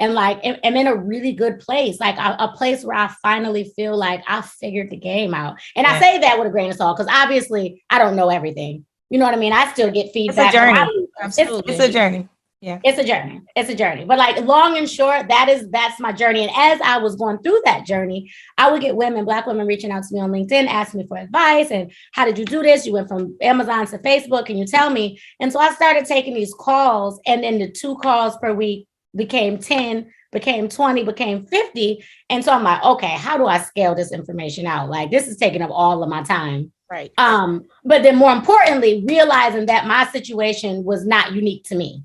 and like am in a really good place, like a place where I finally feel like I figured the game out. And I say that with a grain of salt because obviously I don't know everything. You know what I mean? I still get feedback. It's a journey. Absolutely. It's a journey. Yeah. It's a journey. It's a journey. But like long and short, that's my journey. And as I was going through that journey, I would get Black women reaching out to me on LinkedIn, asking me for advice. And how did you do this? You went from Amazon to Facebook. Can you tell me? And so I started taking these calls, and then the 2 calls per week became 10, became 20, became 50. And so I'm like, okay, how do I scale this information out? Like, this is taking up all of my time. Right. But then more importantly, realizing that my situation was not unique to me.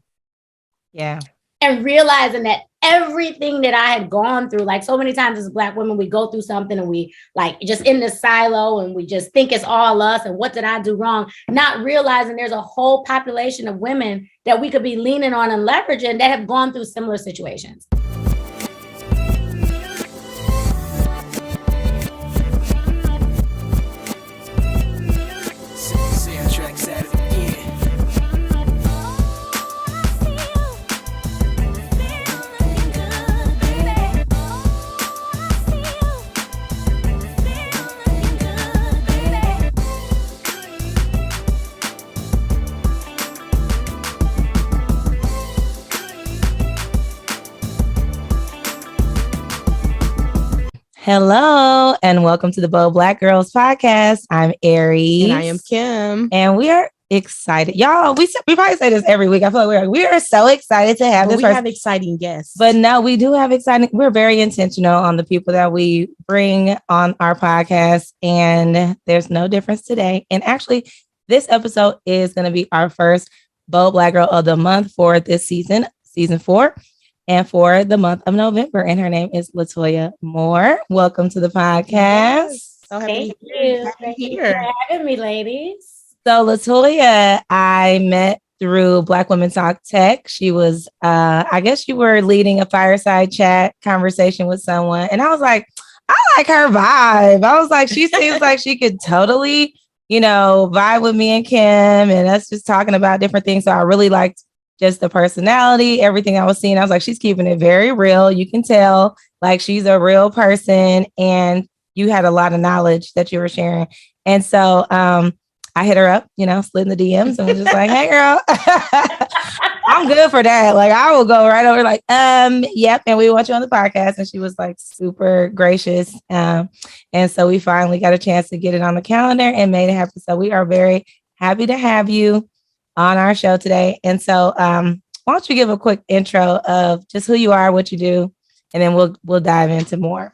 Yeah. And realizing that everything that I had gone through, like so many times as Black women, we go through something and we like just in this silo and we just think it's all us and what did I do wrong? Not realizing there's a whole population of women that we could be leaning on and leveraging that have gone through similar situations. Hello, and welcome to the Bold Black Girls podcast. I'm Aries. And I am Kim. And we are excited. Y'all, we probably say this every week. I feel like we are so excited to have this. We have exciting guests. But no, we do have exciting. We're very intentional on the people that we bring on our podcast. And there's no difference today. And actually, this episode is going to be our first Bold Black Girl of the month for this season 4. And for the month of November. And her name is LaToya Moore. Welcome to the podcast. Yes. So happy Thank you. Thank you for having me, ladies. So LaToya, I met through Black Women Talk Tech. She was, I guess you were leading a fireside chat conversation with someone. And I was like, I like her vibe. I was like, she seems like she could totally, vibe with me and Kim. And us just talking about different things. So I really liked just the personality, everything I was seeing. I was like, she's keeping it very real. You can tell like she's a real person and you had a lot of knowledge that you were sharing. And so I hit her up, slid in the DMs and was just like, hey girl, I'm good for that. Like I will go right over like, yep. And we want you on the podcast. And she was like super gracious. And so we finally got a chance to get it on the calendar and made it happen. So we are very happy to have you on our show today. And so why don't you give a quick intro of just who you are, what you do, and then we'll dive into more.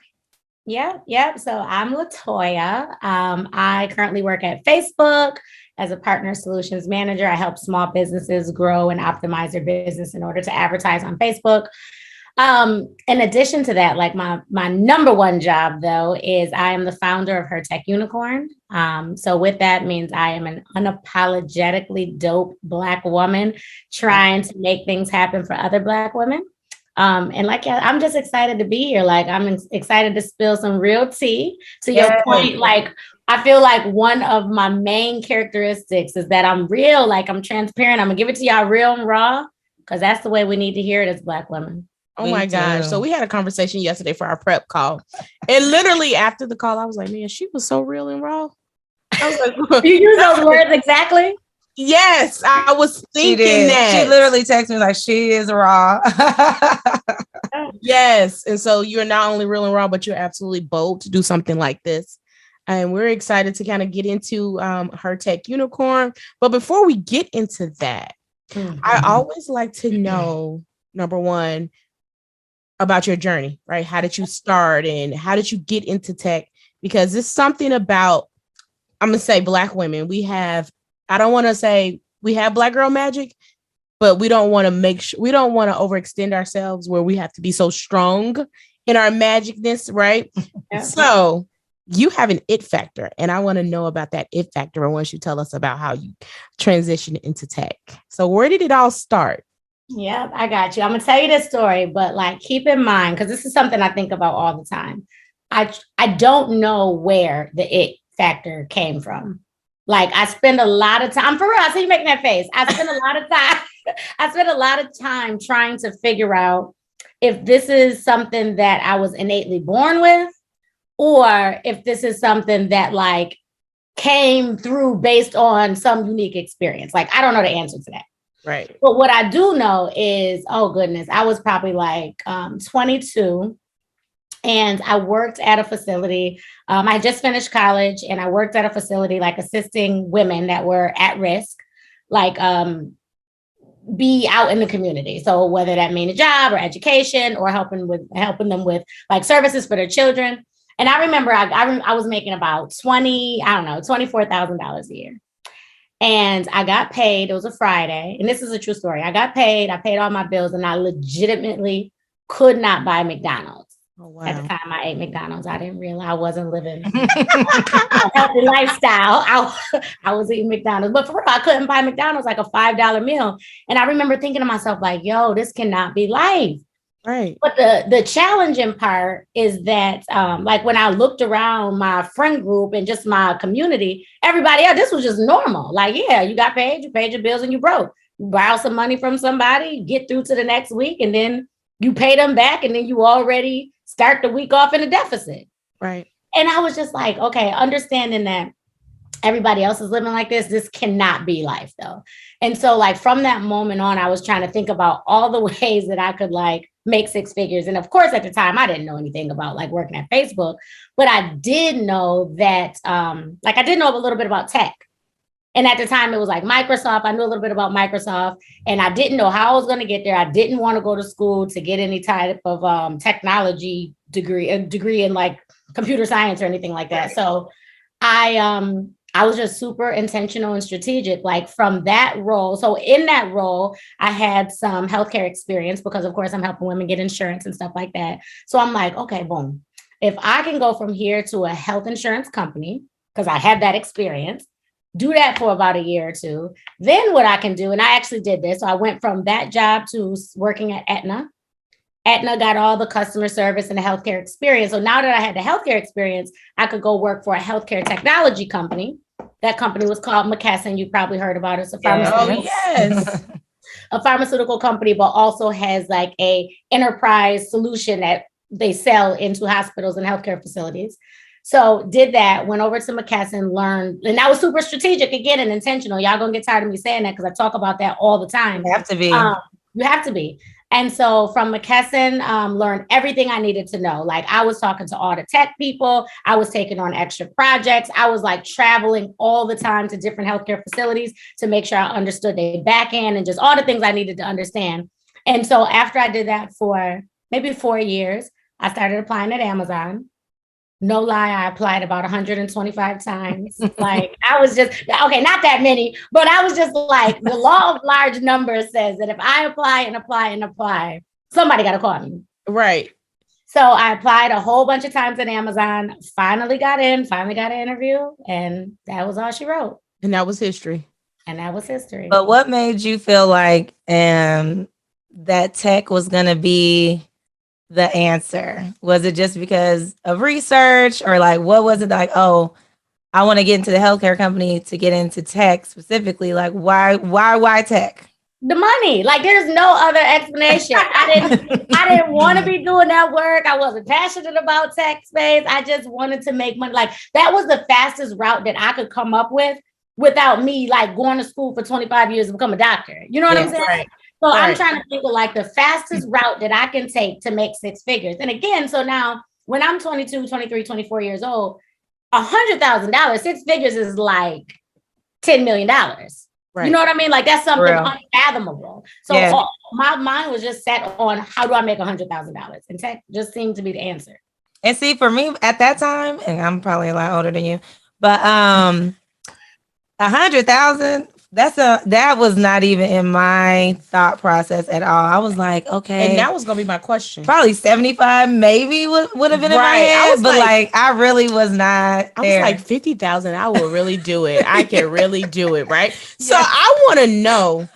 Yeah. So I'm LaToya. I currently work at Facebook as a partner solutions manager. I help small businesses grow and optimize their business in order to advertise on Facebook. In addition to that, like my number one job though, is I am the founder of Her Tech Unicorn. So with that means I am an unapologetically dope Black woman trying to make things happen for other Black women. And like, I'm just excited to be here. Like, I'm excited to spill some real tea. To your point, like, I feel like one of my main characteristics is that I'm real, like I'm transparent. I'm gonna give it to y'all real and raw, because that's the way we need to hear it as Black women. Oh my gosh. So we had a conversation yesterday for our prep call. And literally after the call, I was like, man, she was so real and raw. I was like, you use those words exactly? Yes, I was thinking that. She literally texted me like, she is raw. Yes. And so you're not only real and raw, but you're absolutely bold to do something like this. And we're excited to kind of get into Her Tech Unicorn. But before we get into that, I always like to know, number one, about your journey, right? How did you start and how did you get into tech? Because it's something about, I'm going to say Black women. I don't want to say we have Black girl magic, but we don't want to we don't want to overextend ourselves where we have to be so strong in our magicness, right? Yeah. So you have an it factor, and I want to know about that it factor. And once you tell us about how you transitioned into tech. So where did it all start? Yeah, I got you. I'm gonna tell you this story, but like keep in mind, because this is something I think about all the time. I don't know where the it factor came from. Like I spend a lot of time, for real, I see you making that face. I spend a lot of time trying to figure out if this is something that I was innately born with, or if this is something that like came through based on some unique experience. Like, I don't know the answer to that. Right. But what I do know is, oh goodness, I was probably like 22, and I worked at a facility. I just finished college, and I worked at a facility like assisting women that were at risk, like be out in the community. So whether that mean a job or education or helping them with like services for their children. And I remember I was making about $24,000 a year. And I got paid. It was a Friday. And this is a true story. I got paid. I paid all my bills, and I legitimately could not buy McDonald's. Oh, wow. At the time I ate McDonald's, I didn't realize I wasn't living a healthy lifestyle. I was eating McDonald's, but for real, I couldn't buy McDonald's, like a $5 meal. And I remember thinking to myself, like, yo, this cannot be life. Right. But the challenging part is that, like when I looked around my friend group and just my community, everybody else, this was just normal. Like, yeah, you got paid, you paid your bills, and you broke. You borrow some money from somebody, get through to the next week, and then you pay them back, and then you already start the week off in a deficit. Right. And I was just like, okay, understanding that everybody else is living like this cannot be life though. And so like from that moment on, I was trying to think about all the ways that I could like make six figures. And of course, at the time, I didn't know anything about like working at Facebook, but I did know that, like I did know a little bit about tech. And at the time it was like Microsoft. I knew a little bit about Microsoft, and I didn't know how I was going to get there. I didn't want to go to school to get any type of technology degree, a degree in like computer science or anything like that. So I was just super intentional and strategic, like from that role. So in that role, I had some healthcare experience because of course I'm helping women get insurance and stuff like that. So I'm like, okay, boom. If I can go from here to a health insurance company, because I had that experience, do that for about a year or two, then what I can do, and I actually did this. So I went from that job to working at Aetna. Aetna got all the customer service and the healthcare experience. So now that I had the healthcare experience, I could go work for a healthcare technology company. That company was called McKesson. You probably heard about it. It's a pharmaceutical, yes. a pharmaceutical company, but also has like a enterprise solution that they sell into hospitals and healthcare facilities. So did that, went over to McKesson, learned, and that was super strategic again and intentional. Y'all gonna get tired of me saying that because I talk about that all the time. You have to be. You have to be. And so from McKesson, learned everything I needed to know. Like I was talking to all the tech people. I was taking on extra projects. I was like traveling all the time to different healthcare facilities to make sure I understood their back end and just all the things I needed to understand. And so after I did that for maybe 4 years, I started applying at Amazon. No lie, I applied about 125 times. Like I was just, okay, not that many, but I was just like, the law of large numbers says that if I apply and apply and apply, somebody got to call me. Right. So I applied a whole bunch of times at Amazon, finally got an interview, and that was all she wrote. And that was history. But what made you feel like that tech was going to be the answer? Was it just because of research, or like what was it like, oh, I want to get into the healthcare company to get into tech specifically? Like why tech? The money. Like there's no other explanation. I didn't want to be doing that work. I wasn't passionate about tech space. I just wanted to make money. Like that was the fastest route that I could come up with without me like going to school for 25 years to become a doctor. You know what I'm saying? Right. So I'm trying to think of like the fastest route that I can take to make six figures. And again, so now when I'm 22, 23, 24 years old, $100,000, six figures is like $10 million. Right. You know what I mean? Like that's something unfathomable. So my mind was just set on how do I make $100,000? And tech just seemed to be the answer. And see, for me at that time, and I'm probably a lot older than you, but 100,000, that was not even in my thought process at all. I was like, okay. And that was going to be my question. Probably 75 maybe would have been in my head, but like I really was not there. I was like 50,000, I will really do it. I can really do it, right? So I want to know,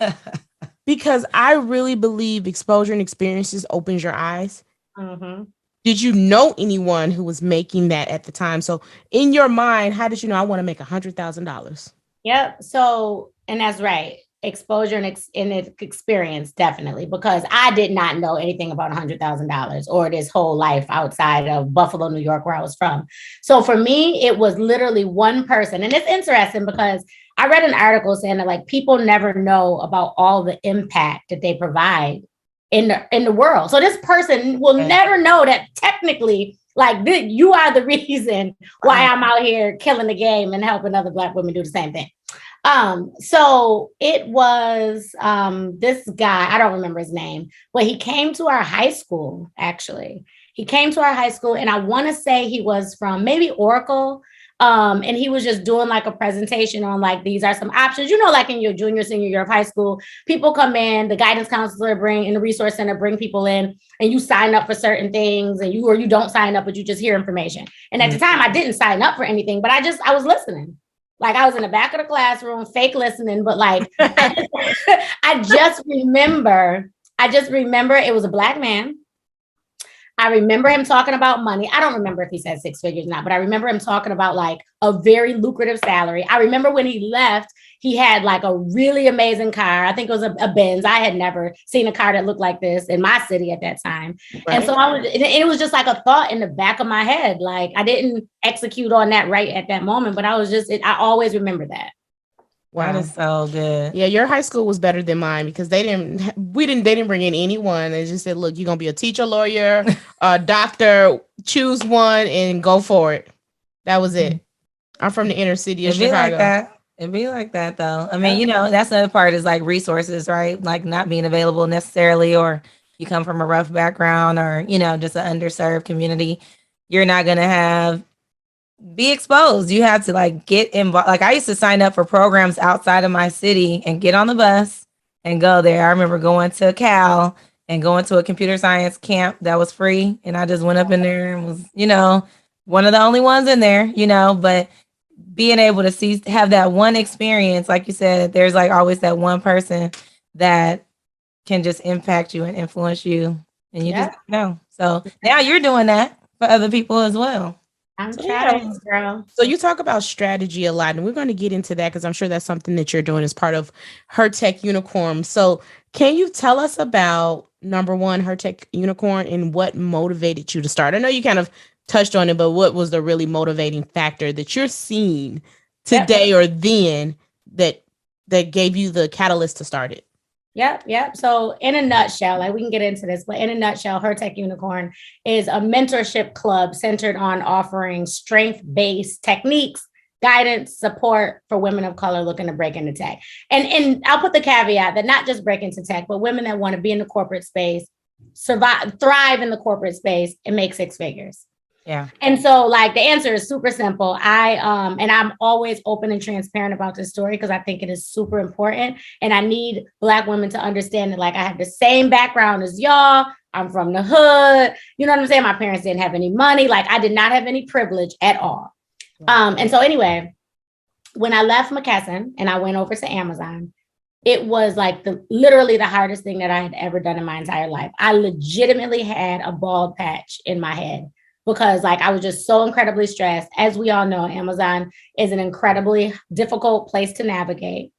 because I really believe exposure and experiences opens your eyes. Mm-hmm. Did you know anyone who was making that at the time? So in your mind, how did you know I want to make $100,000? Yep. So, and that's right. exposure and experience, definitely, because I did not know anything about $100,000 or this whole life outside of Buffalo, New York, where I was from. So for me, it was literally one person. And it's interesting because I read an article saying that like people never know about all the impact that they provide in the world. So this person will never know that technically, like, you are the reason why I'm out here killing the game and helping other Black women do the same thing. So it was this guy, I don't remember his name, but he came to our high school, actually. He came to our high school, and I want to say he was from maybe Oracle. And he was just doing like a presentation on like, these are some options, you know, like in your junior, senior year of high school, people come in, the guidance counselor in the resource center, bring people in, and you sign up for certain things, and you don't sign up, but you just hear information. And at the time I didn't sign up for anything, but I was listening. Like I was in the back of the classroom, fake listening, but like, I just remember it was a Black man. I remember him talking about money. I don't remember if he said six figures or not, but I remember him talking about like a very lucrative salary. I remember when he left, he had like a really amazing car. I think it was a Benz. I had never seen a car that looked like this in my city at that time. Right. And so it was just like a thought in the back of my head. Like I didn't execute on that right at that moment, but I always remember that. Wow. That is so good. Yeah, your high school was better than mine because they didn't bring in anyone. They just said, look, you're going to be a teacher, lawyer, a doctor, choose one and go for it. That was it. I'm from the inner city of Chicago. It'd be like that though. I mean, you know, that's the other part is like resources, right? Like not being available necessarily, or you come from a rough background or, you know, just an underserved community. You're not going to be exposed. You have to like get involved. Like I used to sign up for programs outside of my city and get on the bus and go there. I remember going to Cal and going to a computer science camp that was free. And I just went up in there and was, you know, one of the only ones in there, you know, but being able to have that one experience, like you said, there's like always that one person that can just impact you and influence you. And you just know. So now you're doing that for other people as well. I'm trying, girl. So you talk about strategy a lot, and we're going to get into that because I'm sure that's something that you're doing as part of Her Tech Unicorn. So can you tell us about number one, Her Tech Unicorn, and what motivated you to start? I know you kind of touched on it, but what was the really motivating factor that you're seeing today or then that gave you the catalyst to start it? Yep. So in a nutshell, like we can get into this, but in a nutshell, Her Tech Unicorn is a mentorship club centered on offering strength-based techniques, guidance, support for women of color looking to break into tech. And I'll put the caveat that not just break into tech, but women that want to be in the corporate space, thrive in the corporate space and make six figures. Yeah. And so like the answer is super simple. I'm always open and transparent about this story because I think it is super important. And I need Black women to understand that like I have the same background as y'all. I'm from the hood. You know what I'm saying? My parents didn't have any money. Like I did not have any privilege at all. And so anyway, when I left McKesson and I went over to Amazon, it was like literally the hardest thing that I had ever done in my entire life. I legitimately had a bald patch in my head. Because like I was just so incredibly stressed. As we all know, Amazon is an incredibly difficult place to navigate.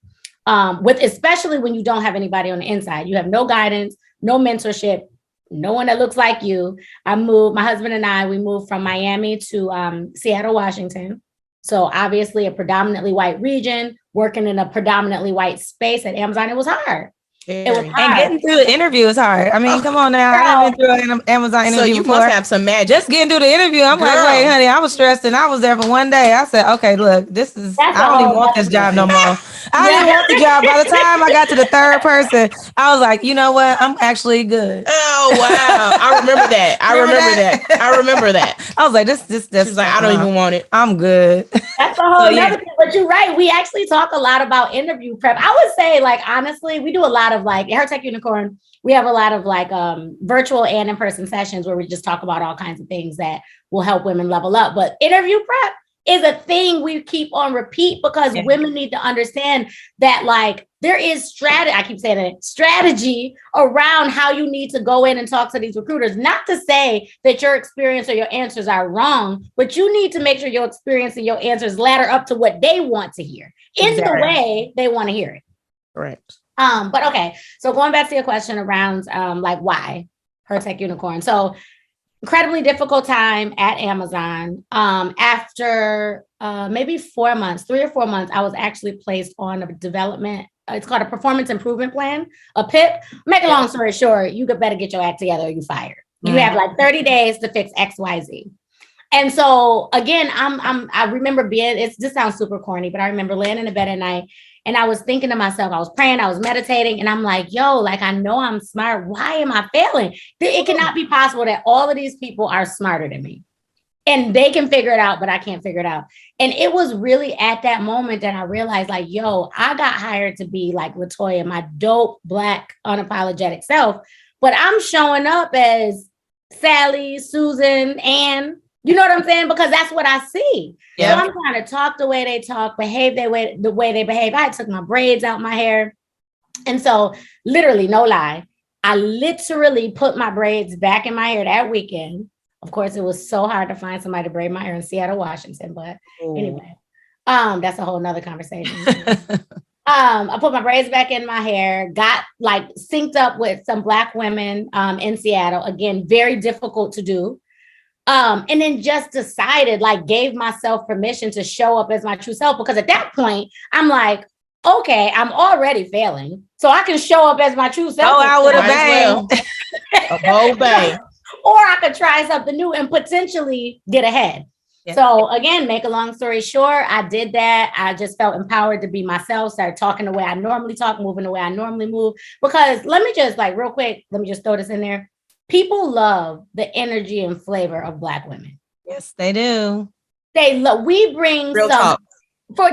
Especially when you don't have anybody on the inside. You have no guidance, no mentorship, no one that looks like you. My husband and I, we moved from Miami to Seattle, Washington. So obviously a predominantly white region, working in a predominantly white space at Amazon, it was hard. It was hard. And getting through the interview is hard. I mean, come on now. I haven't been through an Amazon interview so you before. Must have some magic. Just getting through the interview. I'm like, wait, honey, I was stressed and I was there for one day. I said, okay, look, I don't even want this job no more. I didn't want the job. By the time I got to the third person, I was like, you know what? I'm actually good. Oh, wow. I remember that. I remember that. I was like, this. She's like, I don't even want it. I'm good. That's a whole other thing. But you're right. We actually talk a lot about interview prep. I would say, like, honestly, we do a lot of like Her Tech Unicorn. We have a lot of like virtual and in-person sessions where we just talk about all kinds of things that will help women level up. But interview prep is a thing we keep on repeat because women need to understand that like there is strategy. I keep saying it, strategy around how you need to go in and talk to these recruiters. Not to say that your experience or your answers are wrong, but you need to make sure your experience and your answers ladder up to what they want to hear in the way they want to hear it. Correct. But okay, so going back to your question around like why her tech unicorn. So incredibly difficult time at Amazon. After maybe 4 months, 3 or 4 months, I was actually placed on a development. It's called a performance improvement plan, a PIP. Make a long story short, you better get your act together or you fired. You have like 30 days to fix X, Y, Z. And so again, I remember this sounds super corny, but I remember laying in the bed at night and I was thinking to myself, I was praying, I was meditating, and I'm like, yo, like, I know I'm smart. Why am I failing? It cannot be possible that all of these people are smarter than me and they can figure it out, but I can't figure it out. And it was really at that moment that I realized, like, yo, I got hired to be like LaToya, my dope, Black, unapologetic self, but I'm showing up as Sally, Susan, Ann. You know what I'm saying? Because that's what I see. Yeah. So I'm trying to talk the way they talk, behave the way they behave. I took my braids out my hair. And so literally, no lie, I literally put my braids back in my hair that weekend. Of course, it was so hard to find somebody to braid my hair in Seattle, Washington. But anyway, that's a whole nother conversation. I put my braids back in my hair, got like synced up with some Black women in Seattle. Again, very difficult to do. And then just decided, like, gave myself permission to show up as my true self. Because at that point, I'm like, okay, I'm already failing. So I can show up as my true self. Oh, I would have banged. A whole bang. Or I could try something new and potentially get ahead. Yeah. So again, make a long story short, I did that. I just felt empowered to be myself, started talking the way I normally talk, moving the way I normally move. Because let me just like real quick, let me just throw this in there. People love the energy and flavor of Black women. Yes, they do. They love, we bring real talk.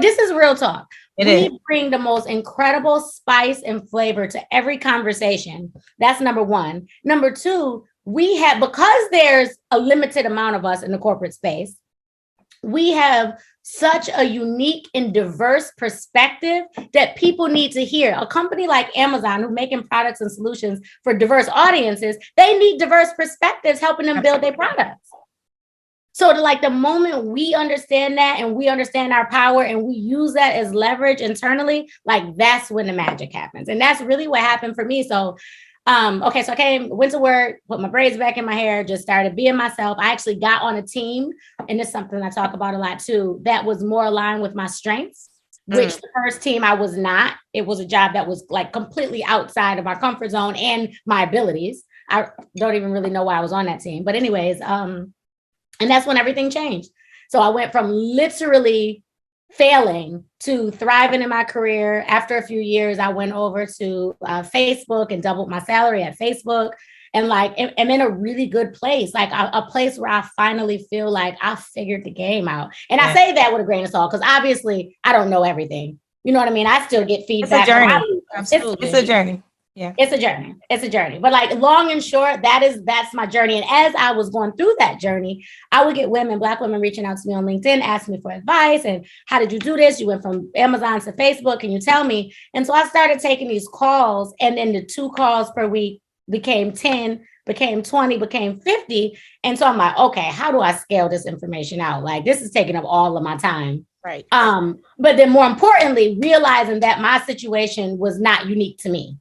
This is real talk. We bring the most incredible spice and flavor to every conversation. That's number one. Number two, because there's a limited amount of us in the corporate space, we have such a unique and diverse perspective that people need to hear. A company like Amazon, who's making products and solutions for diverse audiences, they need diverse perspectives helping them build their products. So the moment we understand that and we understand our power and we use that as leverage internally, like that's when the magic happens. And that's really what happened for me. So okay, so I went to work, put my braids back in my hair, just started being myself. I actually got on a team, and it's something I talk about a lot too, that was more aligned with my strengths, which the first team I was not. It was a job that was like completely outside of my comfort zone and my abilities. I don't even really know why I was on that team. But anyways, and that's when everything changed. So I went from literally failing to thriving in my career. After a few years, I went over to Facebook and doubled my salary at Facebook. And like, I'm in a really good place, like a place where I finally feel like I figured the game out. And I say that with a grain of salt, because obviously I don't know everything. You know what I mean? I still get feedback. It's a journey. Absolutely. It's a journey. Yeah. It's a journey. But like long and short, that's my journey. And as I was going through that journey, I would get Black women reaching out to me on LinkedIn, asking me for advice. And how did you do this? You went from Amazon to Facebook. Can you tell me? And so I started taking these calls, and then the 2 calls per week became 10, became 20, became 50. And so I'm like, okay, how do I scale this information out? Like, this is taking up all of my time. Right. But then more importantly, realizing that my situation was not unique to me.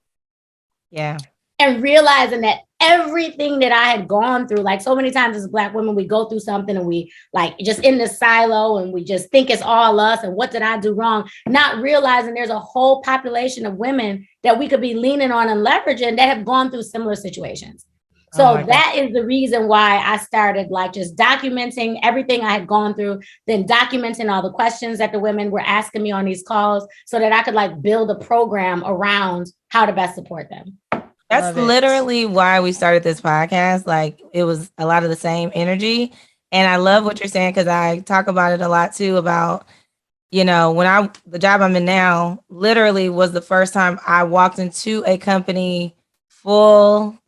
Yeah. And realizing that everything that I had gone through, like so many times as Black women, we go through something and we like just in this silo and we just think it's all us and what did I do wrong? Not realizing there's a whole population of women that we could be leaning on and leveraging that have gone through similar situations. So that is the reason why I started like just documenting everything I had gone through, then documenting all the questions that the women were asking me on these calls so that I could like build a program around how to best support them. That's literally why we started this podcast. Like it was a lot of the same energy. And I love what you're saying, because I talk about it a lot too, about, you know, the job I'm in now literally was the first time I walked into a company full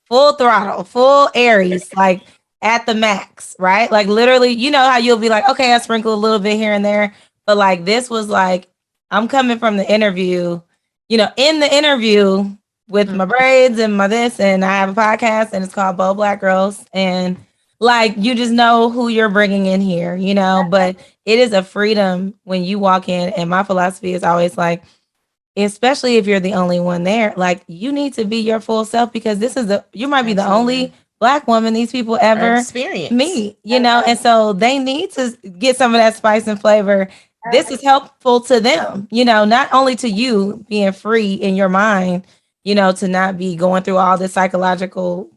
throttle, full Aries, like at the max, right? Like literally, you know how you'll be like, okay, I sprinkle a little bit here and there. But like, this was like, I'm coming from the interview, you know, in the interview with my braids and my this, and I have a podcast and it's called Bold Black Girls. And like, you just know who you're bringing in here, you know, but it is a freedom when you walk in. And my philosophy is always like, especially if you're the only one there, like you need to be your full self because you might be the only Black woman these people ever meet, and so they need to get some of that spice and flavor. This is helpful to them, not only to you being free in your mind, to not be going through all this psychological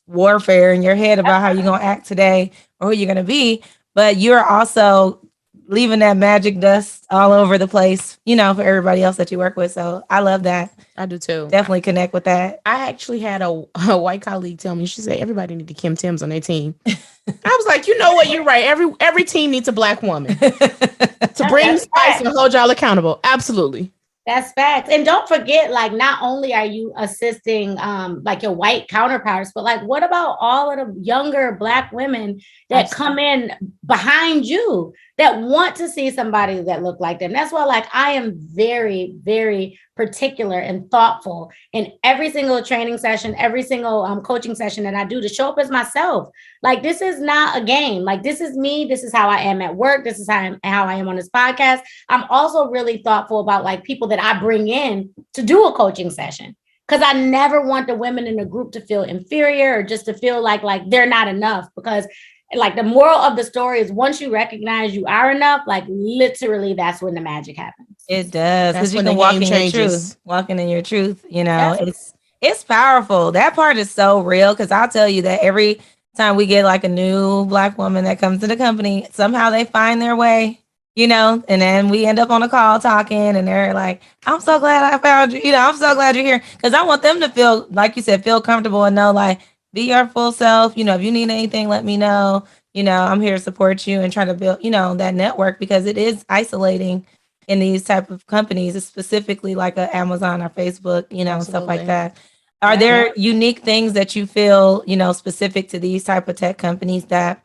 warfare in your head about how you're going to act today or who you're going to be, but you're also leaving that magic dust all over the place, for everybody else that you work with. So I love that. I do too. Definitely connect with that. I actually had a white colleague tell me, she said, everybody need to Kim Tims on their team. I was like, you know what? You're right. Every team needs a Black woman to bring spice and hold y'all accountable. Absolutely. That's facts. And don't forget, like, not only are you assisting like your white counterparts, but like, what about all of the younger Black women that come in behind you that want to see somebody that look like them? That's why, like, I am very, very particular and thoughtful in every single training session, every single coaching session that I do to show up as myself. Like, this is not a game. Like, this is me. This is how I am at work. This is how I am on this podcast. I'm also really thoughtful about like people that I bring in to do a coaching session, because I never want the women in the group to feel inferior or just to feel like they're not enough. Because like the moral of the story is once you recognize you are enough, like literally that's when the magic happens. It does, because you can walk in your truth, walking in your truth, it's powerful. That part is so real, because I'll tell you that every time we get like a new Black woman that comes to the company, somehow they find their way, and then we end up on a call talking and they're like, I'm so glad I found you. I'm so glad you're here. Because I want them to feel, like you said, feel comfortable and know, like, be your full self. If you need anything, let me know. I'm here to support you and try to build, that network, because it is isolating in these type of companies, it's specifically like a Amazon or Facebook, stuff like that. Are there unique things that you feel, specific to these type of tech companies that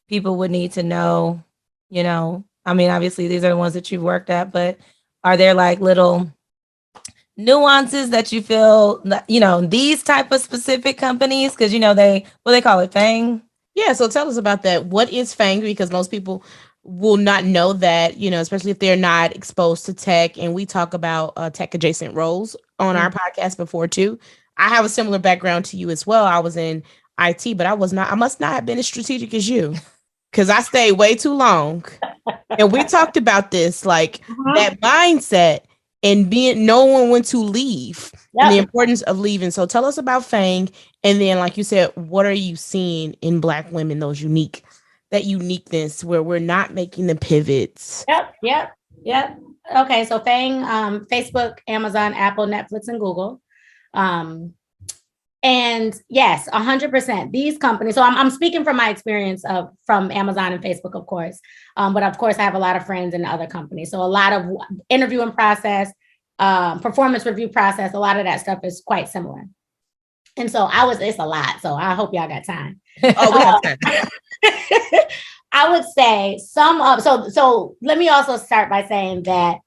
people would need to know? I mean, obviously these are the ones that you've worked at, but are there like little nuances that you feel, these type of specific companies? Because, they call it FANG. Yeah. So tell us about that. What is FANG? Because most people will not know that, especially if they're not exposed to tech. And we talk about tech adjacent roles on our podcast before too. I have a similar background to you as well. I was in IT, but I must not have been as strategic as you, because I stayed way too long. And we talked about this, like that mindset and knowing when to leave and the importance of leaving. So tell us about FANG. And then, like you said, what are you seeing in Black women, that uniqueness where we're not making the pivots? Yep. Okay. So FANG, Facebook, Amazon, Apple, Netflix, and Google. And yes, 100%. These companies. So I'm speaking from my experience from Amazon and Facebook, of course. But of course, I have a lot of friends in other companies. So a lot of interviewing process, performance review process, a lot of that stuff is quite similar. And so it's a lot. So I hope y'all got time. Oh, we have time. I would say so let me also start by saying that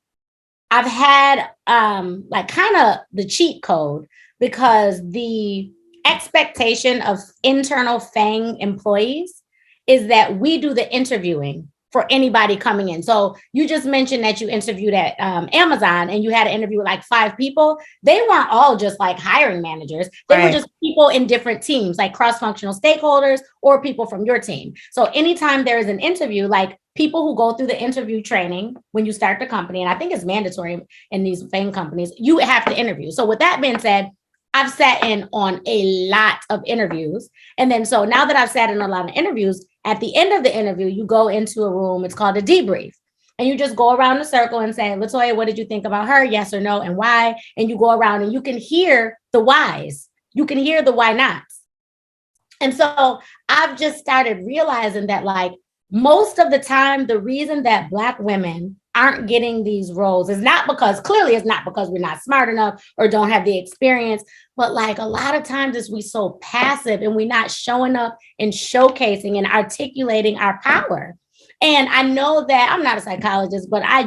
I've had like kind of the cheat code, because the expectation of internal FANG employees is that we do the interviewing for anybody coming in. So you just mentioned that you interviewed at Amazon and you had an interview with like 5 people. They weren't all just like hiring managers. They were just people in different teams, like cross-functional stakeholders or people from your team. So anytime there is an interview, like people who go through the interview training when you start the company, and I think it's mandatory in these FANG companies, you have to interview. So with that being said, I've sat in on a lot of interviews. And then so now that I've sat in a lot of interviews, at the end of the interview, you go into a room, it's called a debrief. And you just go around the circle and say, LaToya, what did you think about her? Yes or no, and why? And you go around and you can hear the whys. You can hear the why nots. And so I've just started realizing that, like, most of the time, the reason that Black women aren't getting these roles is not because we're not smart enough or don't have the experience, but like a lot of times it's we so passive and we're not showing up and showcasing and articulating our power. And I know that I'm not a psychologist, but I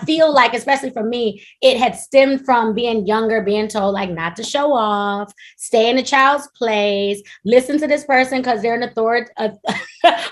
feel like, especially for me, it had stemmed from being younger, being told like not to show off, stay in a child's place, listen to this person because they're an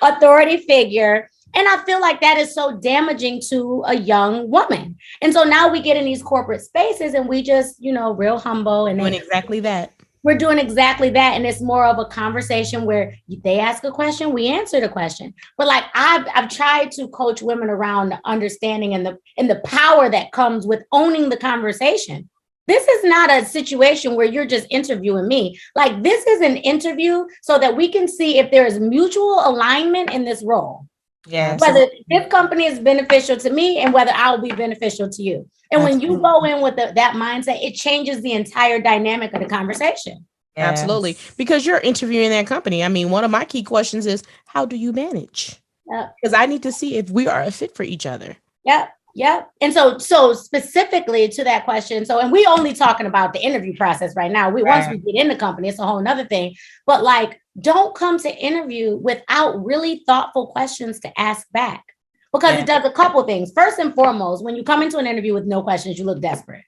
authority figure. And I feel like that is so damaging to a young woman. And so now we get in these corporate spaces and we just, real humble and doing exactly that. We're doing exactly that. And it's more of a conversation where they ask a question, we answer the question. But like I've tried to coach women around the understanding and the power that comes with owning the conversation. This is not a situation where you're just interviewing me. Like this is an interview so that we can see if there is mutual alignment in this role. Yeah. Whether this company is beneficial to me and whether I'll be beneficial to you. And when you go in with that mindset, it changes the entire dynamic of the conversation. Yes. Absolutely. Because you're interviewing that company. I mean, one of my key questions is, how do you manage? Because I need to see if we are a fit for each other. Yep. Yep. And so specifically to that question. And we only talking about the interview process right now. Once we get in the company, it's a whole nother thing. But like, don't come to interview without really thoughtful questions to ask back. Because it does a couple things. First and foremost, when you come into an interview with no questions, you look desperate.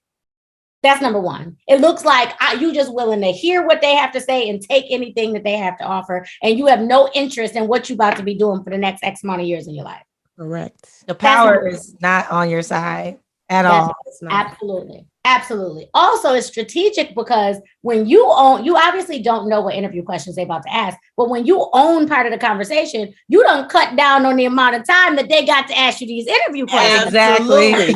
That's number one. It looks like you just willing to hear what they have to say and take anything that they have to offer. And you have no interest in what you're about to be doing for the next X amount of years in your life. Correct. The power is not on your side at all. Absolutely. Absolutely. Also, it's strategic because when you obviously don't know what interview questions they're about to ask, but when you own part of the conversation, you don't cut down on the amount of time that they got to ask you these interview questions. Exactly.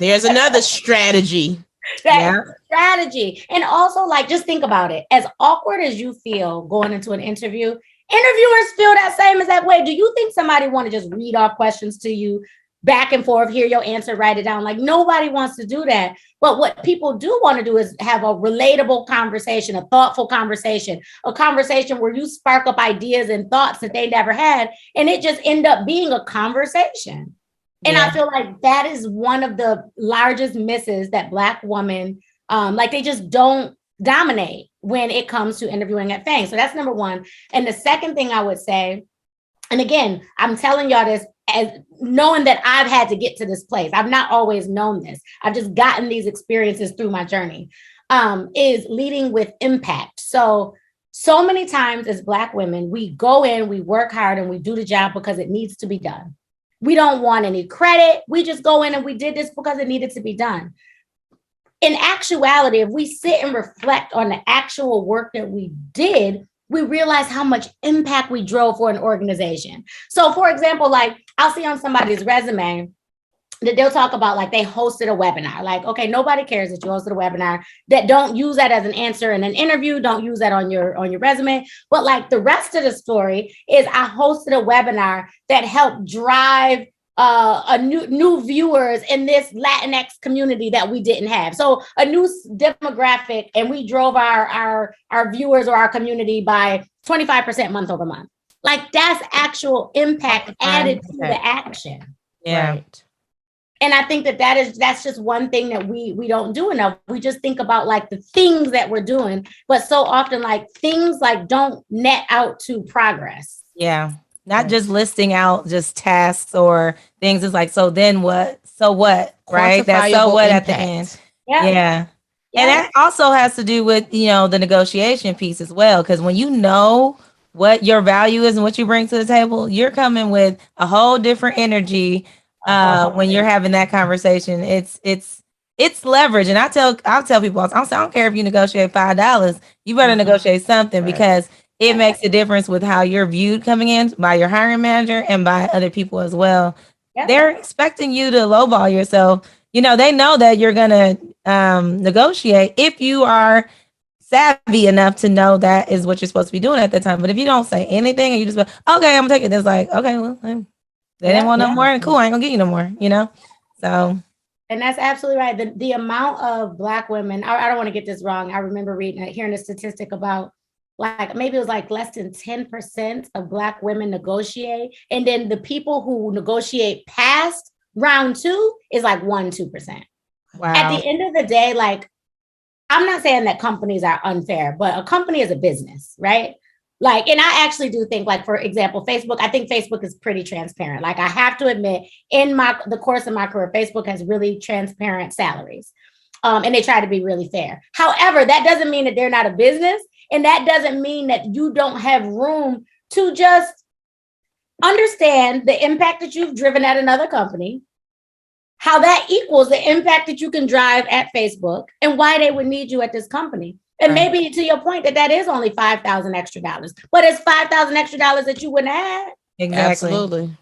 There's another strategy. Strategy. And also, like, just think about it. As awkward as you feel going into an interview, interviewers feel that same exact way. Do you think somebody want to just read off questions to you back and forth, hear your answer, write it down? Like nobody wants to do that. But what people do want to do is have a relatable conversation, a thoughtful conversation, a conversation where you spark up ideas and thoughts that they never had. And it just end up being a conversation. And I feel like that is one of the largest misses that Black women, like they just don't dominate when it comes to interviewing at FANG. So that's number one. And the second thing I would say, and again, I'm telling y'all this as knowing that I've had to get to this place. I've not always known this. I've just gotten these experiences through my journey, is leading with impact. So many times as Black women, we go in, we work hard and we do the job because it needs to be done. We don't want any credit. We just go in and we did this because it needed to be done. In actuality, if we sit and reflect on the actual work that we did, we realize how much impact we drove for an organization. So for example, like I'll see on somebody's resume that they'll talk about like they hosted a webinar. Like, okay, nobody cares that you hosted a webinar. That don't use that as an answer in an interview. Don't use that on your resume. But like the rest of the story is I hosted a webinar that helped drive a new viewers in this Latinx community that we didn't have. So a new demographic, and we drove our viewers or our community by 25% month over month. Like that's actual impact added to the action. Yeah. Right. And I think that's just one thing that we don't do enough. We just think about like the things that we're doing, but so often like things like don't net out to progress. Yeah. Not just listing out just tasks or things. It's like, so then what? So what? Right? That's so what at the end. Yeah. And that also has to do with, the negotiation piece as well. Because when you know what your value is and what you bring to the table, you're coming with a whole different energy when you're having that conversation. It's leverage. And I'll tell people, I don't care if you negotiate $5, you better negotiate something because it makes a difference with how you're viewed coming in by your hiring manager and by other people as well. Yep. They're expecting you to lowball yourself. They know that you're going to negotiate if you are savvy enough to know that is what you're supposed to be doing at the time. But if you don't say anything and you just go, okay, I'm taking this, like, okay, well, they didn't want no more, and cool, I ain't gonna get you no more, So. And that's absolutely right. The amount of Black women, I don't want to get this wrong. I remember hearing a statistic about like maybe it was like less than 10% of Black women negotiate. And then the people who negotiate past round 2 is like 1-2%. Wow. At the end of the day, like, I'm not saying that companies are unfair, but a company is a business, right? Like, and I actually do think, like, for example, Facebook, I think Facebook is pretty transparent. Like, I have to admit, in the course of my career, Facebook has really transparent salaries. And they try to be really fair. However, that doesn't mean that they're not a business. And that doesn't mean that you don't have room to just understand the impact that you've driven at another company, how that equals the impact that you can drive at Facebook, and why they would need you at this company. And maybe to your point that is only $5,000 extra dollars, but it's $5,000 extra dollars that you wouldn't have. Exactly. Absolutely.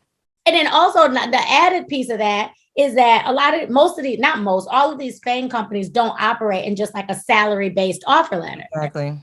And then also the added piece of that is that all of these FANG companies don't operate in just like a salary-based offer letter. Exactly.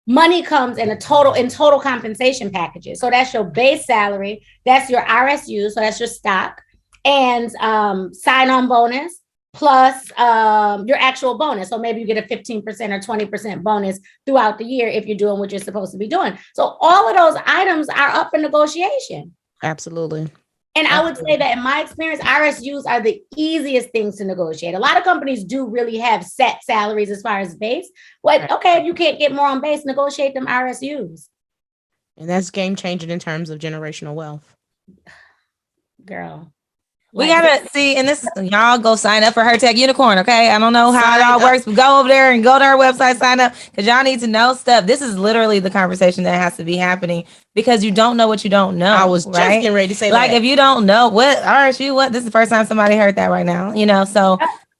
Money comes in total compensation packages. So that's your base salary, that's your RSU, so that's your stock, and sign-on bonus, plus your actual bonus. So maybe you get a 15% or 20% bonus throughout the year if you're doing what you're supposed to be doing. So all of those items are up for negotiation. Absolutely. And I would say that in my experience, RSUs are the easiest things to negotiate. A lot of companies do really have set salaries as far as base. But okay, if you can't get more on base, negotiate them RSUs. And that's game changing in terms of generational wealth. Girl. We gotta see, and this y'all go sign up for Her Tech Unicorn, okay? I don't know how it all works, but go over there and go to our website, sign up, because y'all need to know stuff. This is literally the conversation that has to be happening because you don't know what you don't know. I was just getting ready to say like if you don't know what RSU, this is the first time somebody heard that right now, so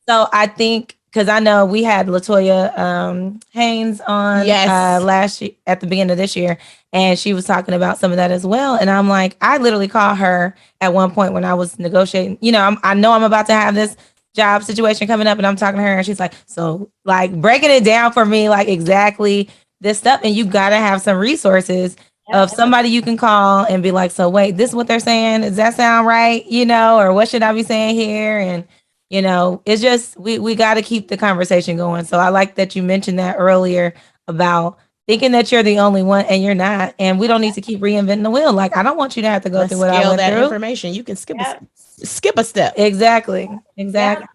I think because I know we had LaToya Haynes on last year at the beginning of this year, and she was talking about some of that as well. And I'm like, I literally called her at one point when I was negotiating. I know I'm about to have this job situation coming up, and I'm talking to her, and she's like, so like breaking it down for me, like exactly this stuff. And you got to have some resources of somebody you can call and be like, so wait, this is what they're saying. Does that sound right? Or what should I be saying here? And it's just we got to keep the conversation going. So I like that you mentioned that earlier about thinking that you're the only one, and you're not. And we don't need to keep reinventing the wheel. Like I don't want you to have to go through what I went through. Information you can skip a step. Exactly. That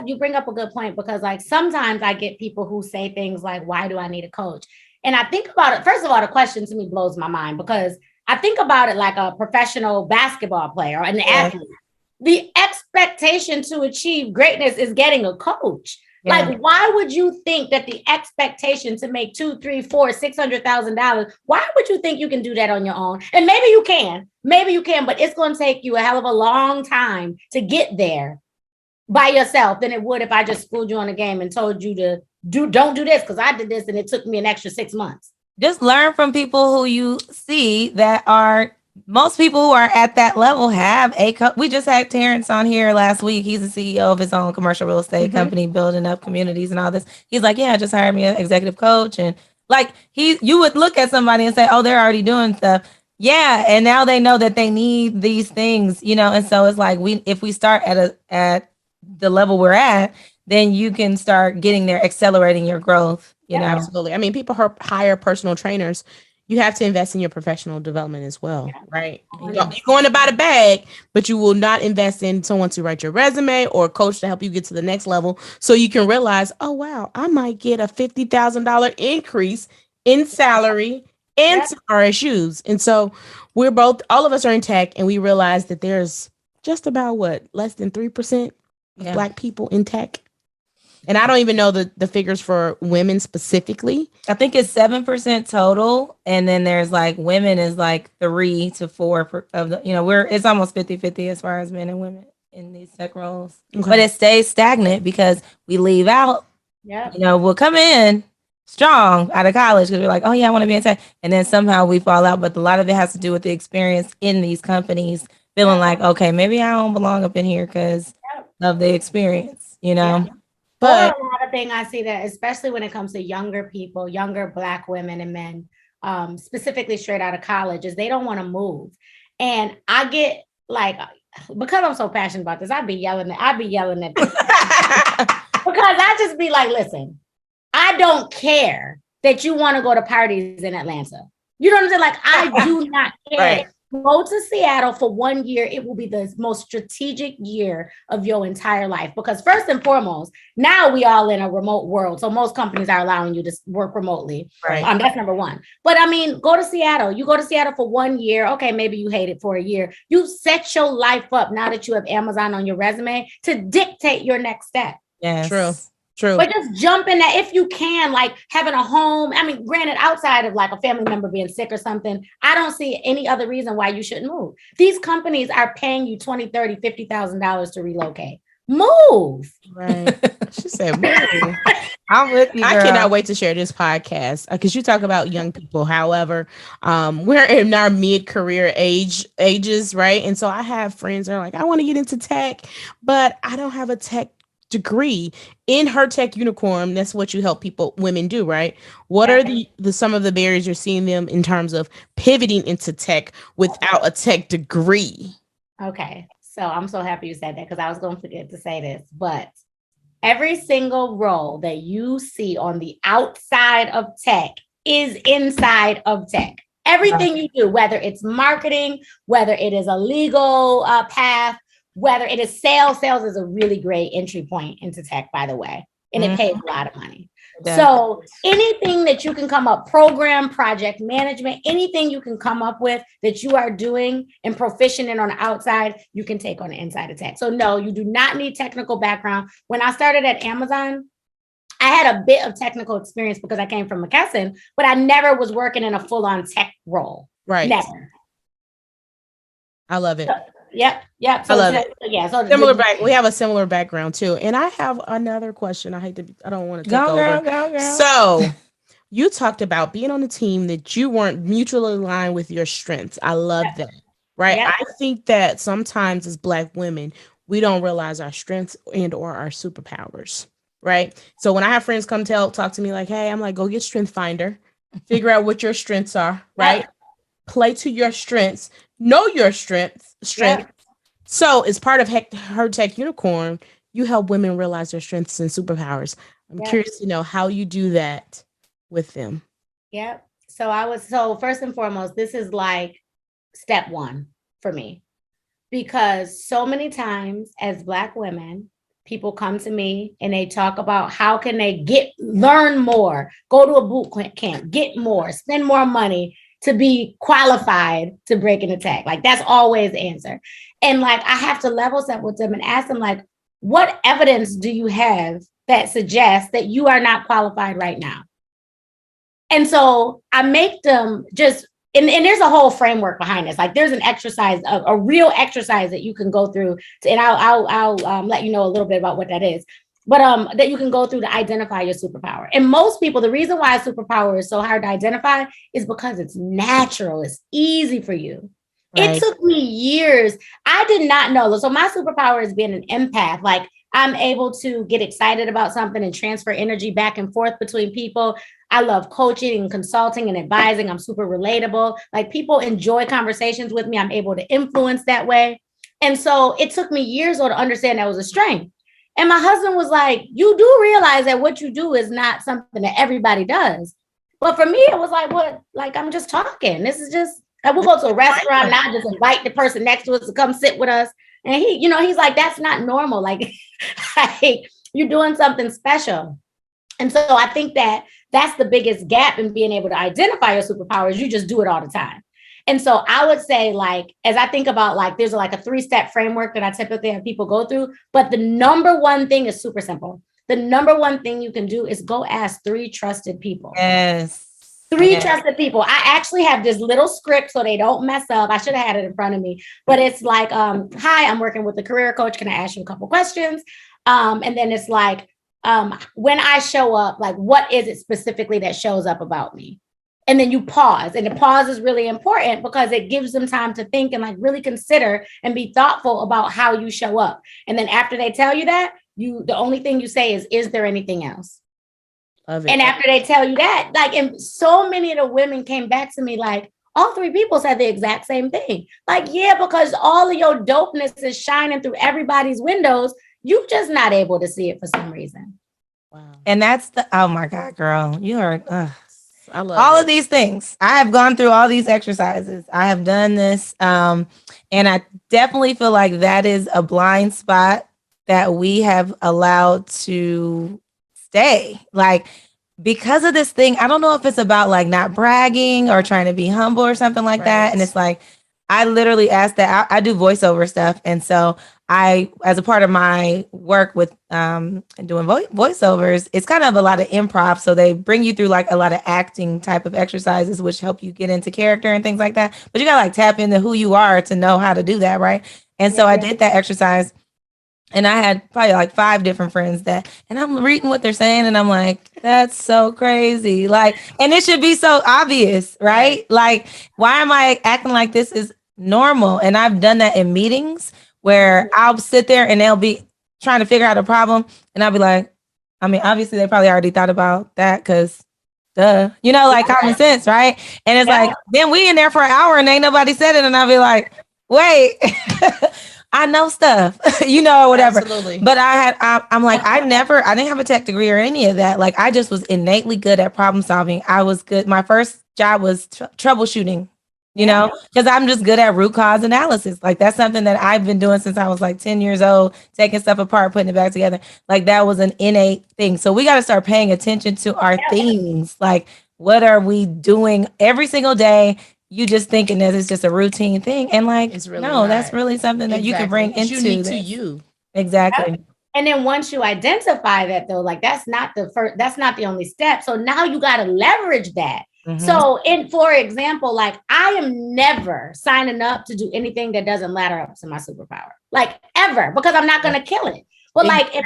you bring up a good point, because like sometimes I get people who say things like, why do I need a coach? And I think about it. First of all, the question to me blows my mind, because I think about it like a professional basketball player or an athlete. The expectation to achieve greatness is getting a coach. Yeah. Like, why would you think that the expectation to make $200,000, $300,000, $400,000, $600,000, why would you think you can do that on your own? And maybe you can, but it's going to take you a hell of a long time to get there by yourself than it would if I just schooled you on a game and told you to don't do this because I did this and it took me an extra 6 months. Just learn from people who you see that are. Most people who are at that level have we just had Terrence on here last week. He's the CEO of his own commercial real estate company, building up communities and all this. He's like, yeah, just hired me an executive coach. And like you would look at somebody and say, oh, they're already doing stuff. Yeah. And now they know that they need these things, and so it's like if we start at the level we're at, then you can start getting there, accelerating your growth, Absolutely. I mean, people hire personal trainers. You have to invest in your professional development as well, right? You're going to buy the bag, but you will not invest in someone to write your resume or a coach to help you get to the next level so you can realize, oh, wow, I might get a $50,000 increase in salary and some RSUs. And so all of us are in tech, and we realize that there's just about less than 3% of Black people in tech. And I don't even know the figures for women specifically. I think it's 7% total. And then there's like women is like 3 to 4 of the, it's almost 50-50 as far as men and women in these tech roles. Okay. But it stays stagnant because we leave out, we'll come in strong out of college because we're like, oh yeah, I want to be in tech. And then somehow we fall out. But a lot of it has to do with the experience in these companies, feeling like, okay, maybe I don't belong up in here because of the experience, Yeah. But a lot of things I see that, especially when it comes to younger people, younger Black women and men, specifically straight out of college, is they don't want to move. And I get like, because I'm so passionate about this, I'd be yelling at this. Because I just be like, listen, I don't care that you want to go to parties in Atlanta. You know what I'm saying? Like, I do not care. Right. Go to Seattle for 1 year. It will be the most strategic year of your entire life. Because first and foremost, now we all in a remote world. So most companies are allowing you to work remotely. Right. That's number one. But I mean, go to Seattle. You go to Seattle for 1 year. Okay, maybe you hate it for a year. You set your life up now that you have Amazon on your resume to dictate your next step. Yes. True. True. But just jump in that if you can, like having a home. I mean, granted, outside of like a family member being sick or something, I don't see any other reason why you shouldn't move. These companies are paying you $20, $30, $50,000 to relocate. Move. Right. She said, move. I'm with you, girl. I cannot wait to share this podcast because you talk about young people. However, we're in our mid-career ages, right? And so I have friends that are like, I want to get into tech, but I don't have a tech degree. In Her Tech Unicorn, that's what you help women do, right? What are the some of the barriers you're seeing them in terms of pivoting into tech without a tech degree? Okay. So I'm so happy you said that because I was going to forget to say this, but every single role that you see on the outside of tech is inside of tech. Everything you do, whether it's marketing, whether it is a legal path, whether it is sales is a really great entry point into tech, by the way, and it pays a lot of money. So anything that you can come up, program, project management, anything you can come up with that you are doing and proficient in on the outside, you can take on the inside of tech. So no, you do not need technical background. When I started at Amazon, I had a bit of technical experience because I came from McKesson, but I never was working in a full-on tech role. Right. Never. I love it. Yep. So I love it. Yeah. So similar we have a similar background too. And I have another question. I don't want to take over. Girl. So you talked about being on a team that you weren't mutually aligned with your strengths. I love that. Right. Yep. I think that sometimes as Black women, we don't realize our strengths and or our superpowers. Right. So when I have friends come talk to me like, hey, I'm like, go get Strength Finder, figure out what your strengths are. Right. Yep. Play to your strengths, know your strengths. Yep. So as part of Her Tech Unicorn, you help women realize their strengths and superpowers. I'm curious to know how you do that with them. Yep. So first and foremost, this is like step one for me, because so many times as Black women, people come to me and they talk about how can they learn more, go to a boot camp, get more, spend more money to be qualified to break into tech. Like that's always the answer. And like, I have to level set with them and ask them like, what evidence do you have that suggests that you are not qualified right now? And so I make them just, and there's a whole framework behind this. Like there's an exercise, a real exercise that you can go through and I'll let you know a little bit about what that is. But that you can go through to identify your superpower. And most people, the reason why a superpower is so hard to identify is because it's natural. It's easy for you. Right. It took me years. I did not know. So my superpower is being an empath. Like I'm able to get excited about something and transfer energy back and forth between people. I love coaching and consulting and advising. I'm super relatable. Like people enjoy conversations with me. I'm able to influence that way. And so it took me years to understand that was a strength. And my husband was like, you do realize that what you do is not something that everybody does. But for me, it was like, what? Like, I'm just talking. This is just, like, we'll go to a restaurant and I just invite the person next to us to come sit with us. And he's like, that's not normal. Like, you're doing something special. And so I think that that's the biggest gap in being able to identify your superpowers. You just do it all the time. And so I would say, like, as I think about, like, there's like a 3-step framework that I typically have people go through. But the number one thing is super simple. The number one thing you can do is go ask 3 trusted people. Yes. 3 trusted people. I actually have this little script so they don't mess up. I should have had it in front of me. But it's like, hi, I'm working with a career coach. Can I ask you a couple questions? And then it's like, when I show up, like, what is it specifically that shows up about me? And then you pause. And the pause is really important because it gives them time to think and like really consider and be thoughtful about how you show up. And then after they tell you that, the only thing you say is there anything else? Love it. And after they tell you that, like, and so many of the women came back to me like, all 3 people said the exact same thing. Like, yeah, because all of your dopeness is shining through everybody's windows. You're just not able to see it for some reason. Wow. And that's oh my God, girl, you are, I love all of these things. I have gone through all these exercises. I have done this. And I definitely feel like that is a blind spot that we have allowed to stay. Like, because of this thing, I don't know if it's about like not bragging or trying to be humble or something like that. And it's like, I literally asked that. I do voiceover stuff. And so as a part of my work with doing voiceovers, it's kind of a lot of improv. So they bring you through like a lot of acting type of exercises, which help you get into character and things like that. But you gotta like tap into who you are to know how to do that, right? And so I did that exercise. And I had probably like 5 different friends and I'm reading what they're saying, and I'm like, that's so crazy. Like, and it should be so obvious, right? Like, why am I acting like this is normal? And I've done that in meetings where I'll sit there and they'll be trying to figure out a problem. And I'll be like, I mean, obviously they probably already thought about that because duh, like common sense, right? And it's like, then we in there for an hour and ain't nobody said it. And I'll be like, wait, I know stuff, or whatever. Absolutely. But I'm like, I didn't have a tech degree or any of that. Like, I just was innately good at problem solving. I was good. My first job was troubleshooting, because I'm just good at root cause analysis. Like, that's something that I've been doing since I was like 10 years old, taking stuff apart, putting it back together. Like, that was an innate thing. So we got to start paying attention to our things. Like, what are we doing every single day? You just thinking that it's just a routine thing. And like, it's really no, that's really something that you can bring into unique to you. Exactly. And then once you identify that though, like that's not the only step. So now you got to leverage that. Mm-hmm. So for example, like I am never signing up to do anything that doesn't ladder up to my superpower, like ever, because I'm not going to kill it. But like if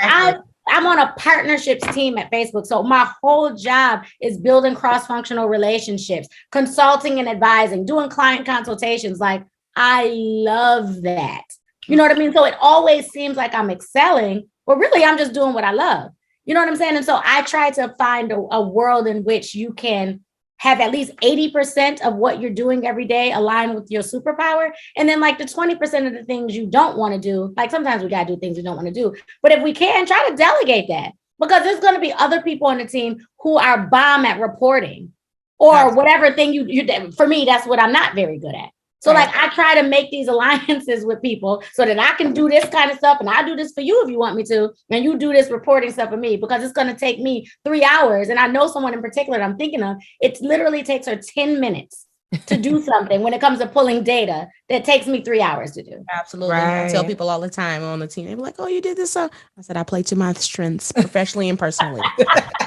I'm on a partnerships team at Facebook. So my whole job is building cross-functional relationships, consulting and advising, doing client consultations. Like I love that. You know what I mean? So it always seems like I'm excelling, but really I'm just doing what I love. You know what I'm saying? And so I try to find a world in which you can have at least 80% of what you're doing every day align with your superpower. And then like the 20% of the things you don't want to do, like sometimes we got to do things we don't want to do. But if we can, try to delegate that, because there's going to be other people on the team who are bomb at reporting or whatever thing you for me, that's what I'm not very good at. So like I try to make these alliances with people so that I can do this kind of stuff, and I do this for you if you want me to, and you do this reporting stuff for me, because it's going to take me 3 hours. And I know someone in particular that I'm thinking of, it literally takes her 10 minutes to do something when it comes to pulling data that takes me 3 hours to do. Absolutely. Right. I tell people all the time on the team, they're like, oh, you did this. I said, I play to my strengths professionally and personally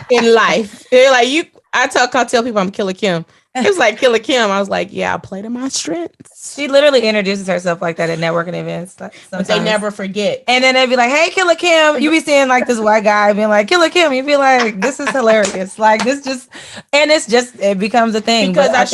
in life. They're like, I tell people I'm Killer Kim. It was like Killer Kim. I was like, yeah, I play to my strengths. She literally introduces herself like that at networking events. But they never forget. And then they'd be like, hey, Killer Kim. You be seeing like this white guy being like, Killer Kim. You'd be like, this is hilarious. Like this it becomes a thing. Because I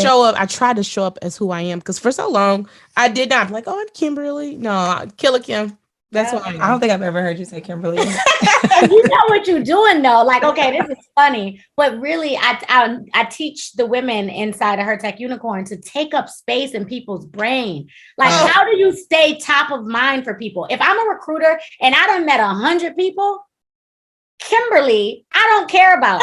try to show up as who I am. Because for so long, I did not. Like, oh, I'm Kimberly. No, Killer Kim. That's what I don't think I've ever heard you say Kimberly. You know what you're doing though. Like, okay, this is funny, but really I teach the women inside of Her Tech Unicorn to take up space in people's brain. Like, how do you stay top of mind for people? If I'm a recruiter and I done met 100 people, Kimberly, I don't care about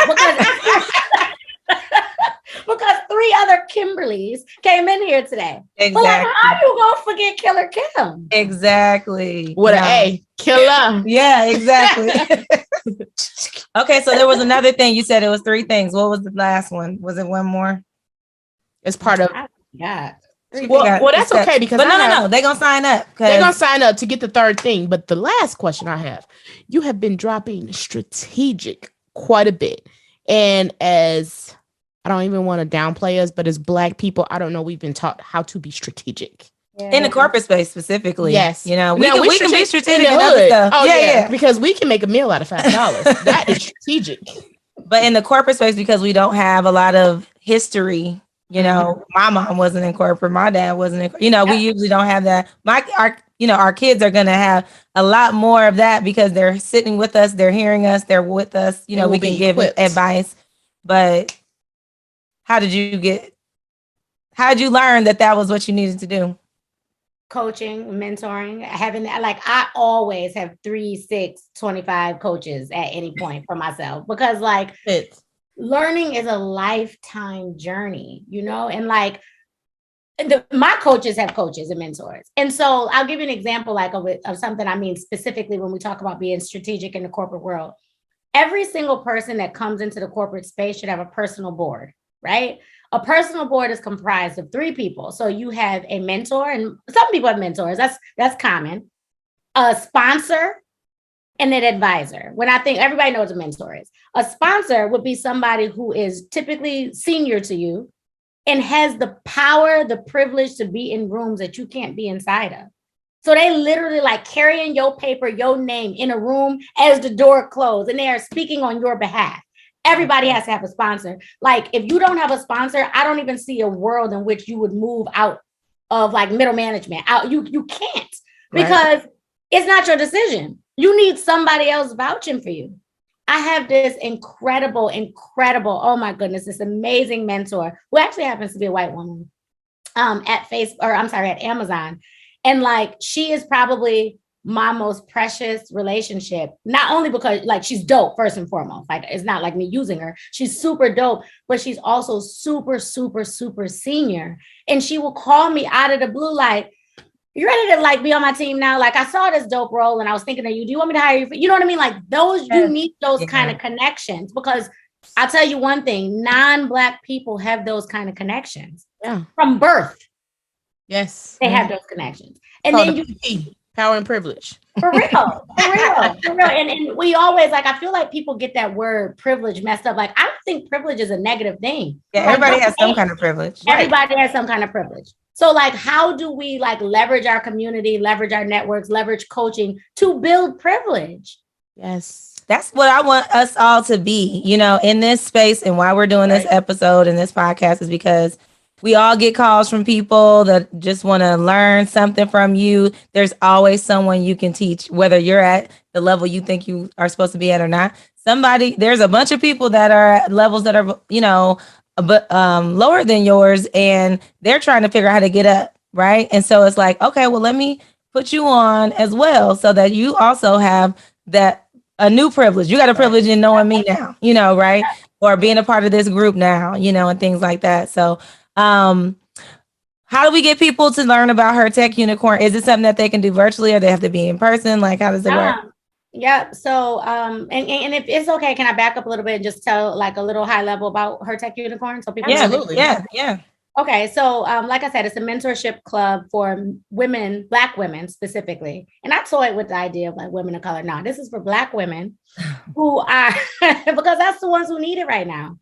because 3 other Kimberlys came in here today. Exactly. But like, how you gonna forget Killer Kim? Exactly. What a killer. Yeah, exactly. Okay, so there was another thing. You said it was 3 things. What was the last one? Was it one more? It's part of. Yeah. Well, that's okay because no. They're gonna sign up. They're gonna sign up to get the 3rd thing. But the last question I have, you have been dropping strategic quite a bit, and as I don't even want to downplay us, but as Black people, I don't know, we've been taught how to be strategic. Yeah. In the corporate space specifically. Yes. We can be strategic in the hood. Oh, yeah. Because we can make a meal out of $5. That is strategic. But in the corporate space, because we don't have a lot of history, my mom wasn't in corporate, my dad wasn't in, we usually don't have that. Our kids are going to have a lot more of that because they're sitting with us, they're hearing us, they're with us, we can give advice. But how did you learn that was what you needed to do? Coaching, mentoring, having that. Like I always have 3, 6, 25 coaches at any point for myself, because like learning is a lifetime journey, and like my coaches have coaches and mentors. And so I'll give you an example like of something I mean specifically when we talk about being strategic in the corporate world. Every single person that comes into the corporate space should have a personal board, right? A personal board is comprised of 3 people. So you have a mentor, and some people have mentors. That's common. a sponsor, and an advisor. When I think everybody knows what a mentor is. A sponsor would be somebody who is typically senior to you and has the power, the privilege to be in rooms that you can't be inside of. So they literally like carrying your paper, your name in a room as the door closed, and they are speaking on your behalf. Everybody has to have a sponsor. Like if you don't have a sponsor, I don't even see a world in which you would move out of like middle management. Out, you can't, because it's not your decision. You need somebody else vouching for you. I have this incredible, oh my goodness, this amazing mentor who actually happens to be a white woman at Amazon. And like, she is probably my most precious relationship, not only because like she's dope, first and foremost, like it's not like me using her. She's super dope, but she's also super, super, super senior. And she will call me out of the blue, like, you ready to like be on my team now? Like I saw this dope role and I was thinking of you. Do you want me to hire you? You know what I mean? Like those, you need those kind of connections, because I'll tell you one thing, non-Black people have those kind of connections from birth. Yes. They have those connections. And then you power and privilege. For real. And we always like, I feel like people get that word privilege messed up. Like, I don't think privilege is a negative thing. Yeah, like, everybody has some kind of privilege. Everybody has some kind of privilege. So like, how do we like leverage our community, leverage our networks, leverage coaching to build privilege? Yes. That's what I want us all to be, you know, in this space. And why we're doing this episode and this podcast is because we all get calls from people that just want to learn something from you. There's always someone you can teach, whether you're at the level you think you are supposed to be at or not. There's a bunch of people that are at levels that are, you know, but lower than yours, and they're trying to figure out how to get up, right? And so it's like, okay, well, let me put you on as well, so that you also have a new privilege. You got a privilege in knowing me now, you know, right? Or being a part of this group now, you know, and things like that. So how do we get people to learn about Her Tech Unicorn? Is it something that they can do virtually, or they have to be in person? Like, how does it work? Yeah. So, and if it's okay, can I back up a little bit and just tell like a little high level about Her Tech Unicorn? So people absolutely. Yeah. Okay. So, like I said, it's a mentorship club for women, Black women specifically. And I toyed with the idea of like women of color. No, this is for Black women who are, because that's the ones who need it right now.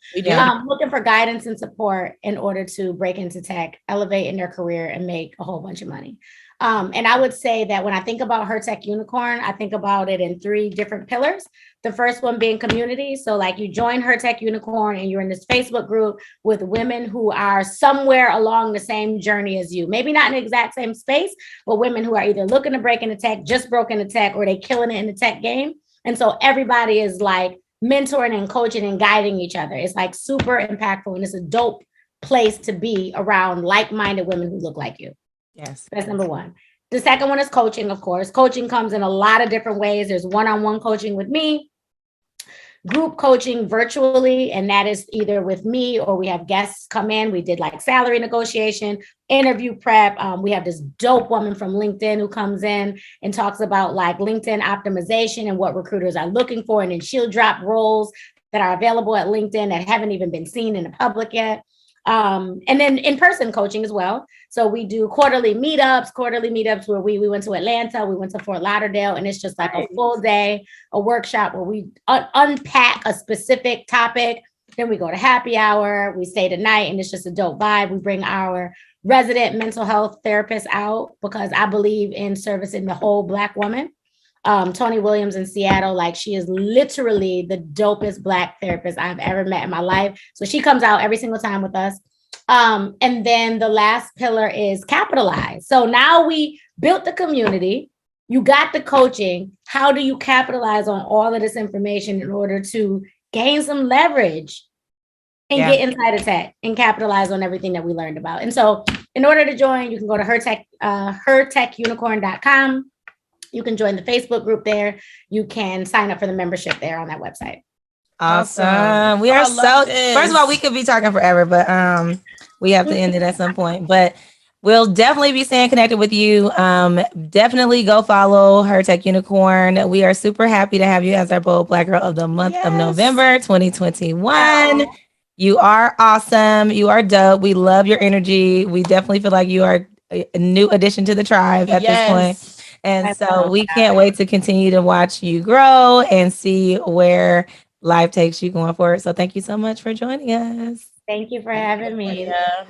Looking for guidance and support in order to break into tech, elevate in their career, and make a whole bunch of money. And I would say that when I think about Her Tech Unicorn, I think about it in 3 different pillars. The first one being community. So like you join Her Tech Unicorn and you're in this Facebook group with women who are somewhere along the same journey as you. Maybe not in the exact same space, but women who are either looking to break into tech, just broke into tech, or they killing it in the tech game. And so everybody is like mentoring and coaching and guiding each other. It's like super impactful, and it's a dope place to be around like-minded women who look like you. Yes. That's number one. The second one is coaching, of course. Coaching comes in a lot of different ways. There's one-on-one coaching with me, group coaching virtually, and that is either with me or we have guests come in. We did like salary negotiation, interview prep. We have this dope woman from LinkedIn who comes in and talks about like LinkedIn optimization and what recruiters are looking for. And then she'll drop roles that are available at LinkedIn that haven't even been seen in the public yet. And then in-person coaching as well. So we do quarterly meetups where we went to Atlanta, we went to Fort Lauderdale, and it's just like a full day, a workshop where we unpack a specific topic. Then we go to happy hour, we stay the night, and it's just a dope vibe. We bring our resident mental health therapists out because I believe in servicing the whole Black woman. Tony Williams in Seattle, like she is literally the dopest Black therapist I've ever met in my life. So she comes out every single time with us. And then the last pillar is capitalize. So now we built the community, you got the coaching. How do you capitalize on all of this information in order to gain some leverage and get inside of tech and capitalize on everything that we learned about? And so in order to join, you can go to hertechunicorn.com. You can join the Facebook group there. You can sign up for the membership there on that website. Awesome. We are first of all, we could be talking forever, but we have to end it at some point. But we'll definitely be staying connected with you. Definitely go follow Her Tech Unicorn. We are super happy to have you as our Bold Black Girl of the month of November 2021. You are awesome. You are dope. We love your energy. We definitely feel like you are a new addition to the tribe at this point. And so we can't wait to continue to watch you grow and see where life takes you going forward. So thank you so much for joining us. Thank you for having me. Yeah.